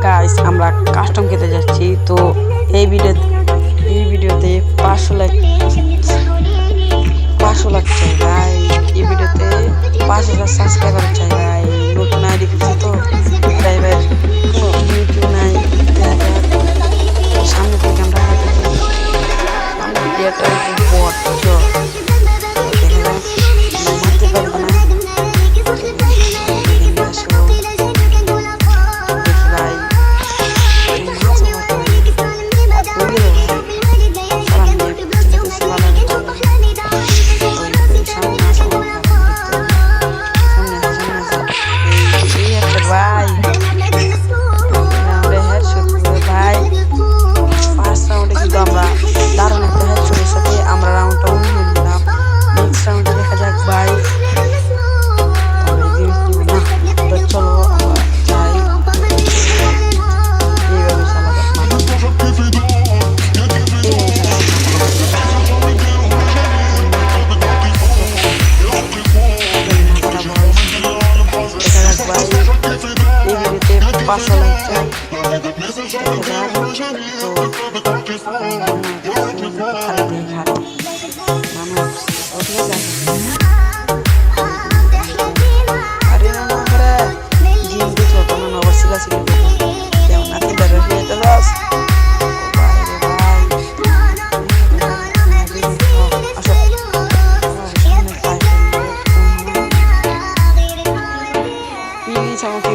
Guys আমরা custom খেতে যাচ্ছি। তো এই ভিডিওতে 500 লাখ চাই ভাই। এই ভিডিওতে 5,000 সাবস্ক্রাইবার চাই ভাই। নতুন আইডি খুলছি তো তাই ভাই কোনো ভিউ নাই। সামনে থেকে আমরা এটা বট দেখা যাক মারতে পারবো না।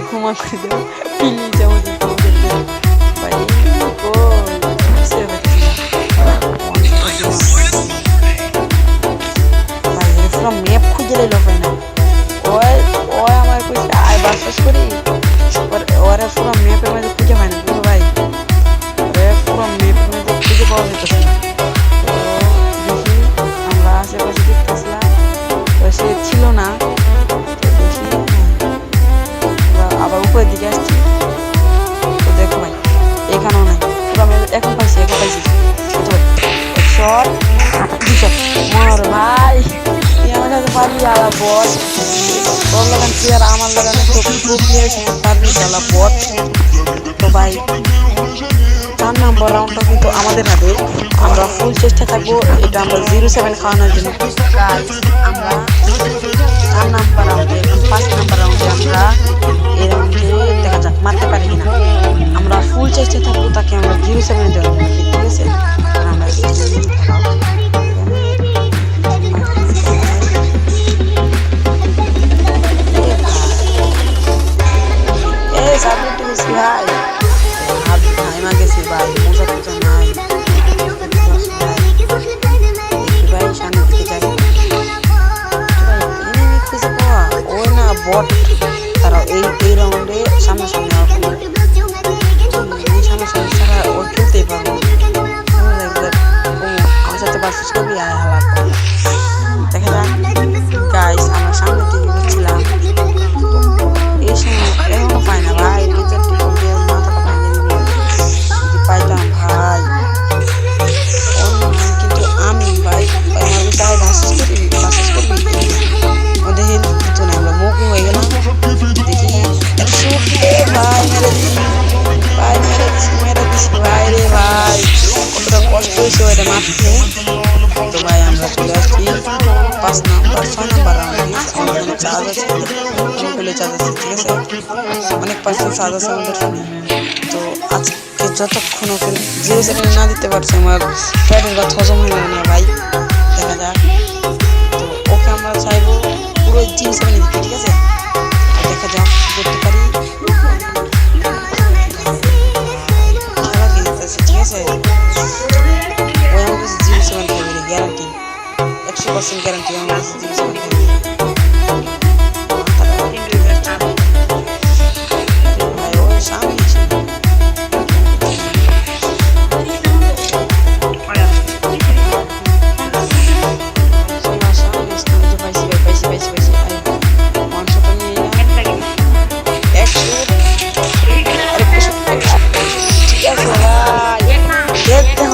ক্ষমা করে দেবো, প্লিজ আমাকে ক্ষমা করে দেবো ভাই। পুরো ম্যাপ খুঁজে নিল ভাই না। ওই আমার কইছে আয় বাস করি ওরা পুরো ম্যাপের মধ্যে খুঁজে পায় না বুঝলো ভাই। পুরো ম্যাপের মধ্যে খুঁজে পাওয়া যেতেছে না। তো দেখি আমরা আশেপাশে দেখতেছিলাম, তো সে ছিল না। আবার উপরের দিকে আসছি, তো দেখো ভাই এখানেও নাই। এখন পাইছি শট মর ভাই। আমার কাছে পারবি আলা বট, তোর লাগান প্লেয়ার আমার লাগানে পারবি আলা বট। তো ভাই 4 নম্বর রাউন্ডটা কিন্তু আমাদের হাতে। আমরা ফুল চেষ্টা থাকবো এটা আমরা 0-7 খাওয়ানোর জন্য। আমরা 4 নম্বর রাউন্ডে 5 নম্বর রাউন্ডে আমরা এই রাউন্ডে দেখা যাক মারতে পারি কিনা। আমরা ফুল চেষ্টা থাকবো তাকে আমরা 0-7 দেওয়ার জন্য, ঠিক আছে। আমরা ভাই গেছি ভাই মজা টজা নাই ভাই। সামনে দিকে যাই খুঁজে পাওয়া ওই না বট। তারা এই রাউন্ডে সামনাসামনি সামনাসামনি ছাড়া ও খেলতেই পারবো। আমার সাথে বাসুস করবি আয় হালা দেখা যাক গাইস। আমরা সামনের দিকে গেছিলাম, এই সময় এখনো পাই না ভাই। মাথাটা ভাঙিয়ে পাইতাম ভাই। কিন্তু আমি ভাই আমার চাই বাসুস করবি ওদের হেল্প দিত না। আমরা মুখ হয়ে গেলাম দেখি ভাই মেরে দিছি ভাই রে ভাই। কতটা কষ্ট হয়েছে ওইটা মারতে। তো ভাই আমরা চলে আসছি 6 নম্বর রাউন্ডে। চার্জ আছে চার্জ আছে, ঠিক আছে। অনেক পার্সেন্ট চার্জ আছে আমাদের ফোনে। তো আজকে যতক্ষণ ওকে 0-7 না দিতে পারছি আমার পেটের বা হজম হয়ে গেল না ভাই। দেখা যাক, তো ওকে আমরা চাইবো পুরো 0-7 দিতে, ঠিক আছে। দেখা যাক কি করতে পারি। ঠিক আছে ওই আমার কাছে 0-7 খাইবে গ্যারান্টি, 100% গ্যারান্টি আমার কাছে 0-7 খাইবে।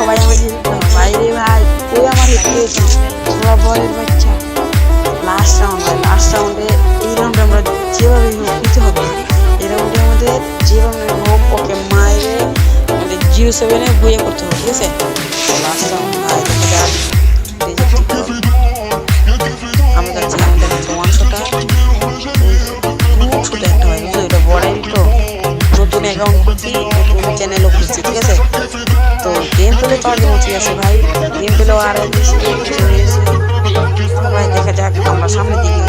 ভাই আমার ভাই রে ভাই ওই আমার হিট দিয়েছে বলের বাচ্চা। নোক ওকে মাইরে আমাদের 07-এ বইয়ে করতে হবে, ঠিক আছে? লাস্ট রাউন্ড ভাই দেখা যাক আমি যাচ্ছি ওয়ান শটা ছোট একটা ভাই, বুঝলো? এটা বড়াই তো নতুন অ্যাকাউন্ট খুলছি, নতুন চ্যানেলও খুলছি, ঠিক আছে? তো গেম পেলে তো আগে ঠিক আছে ভাই, গেম পেলেও আর ভাই দেখা যাক আমরা সামনের দিকে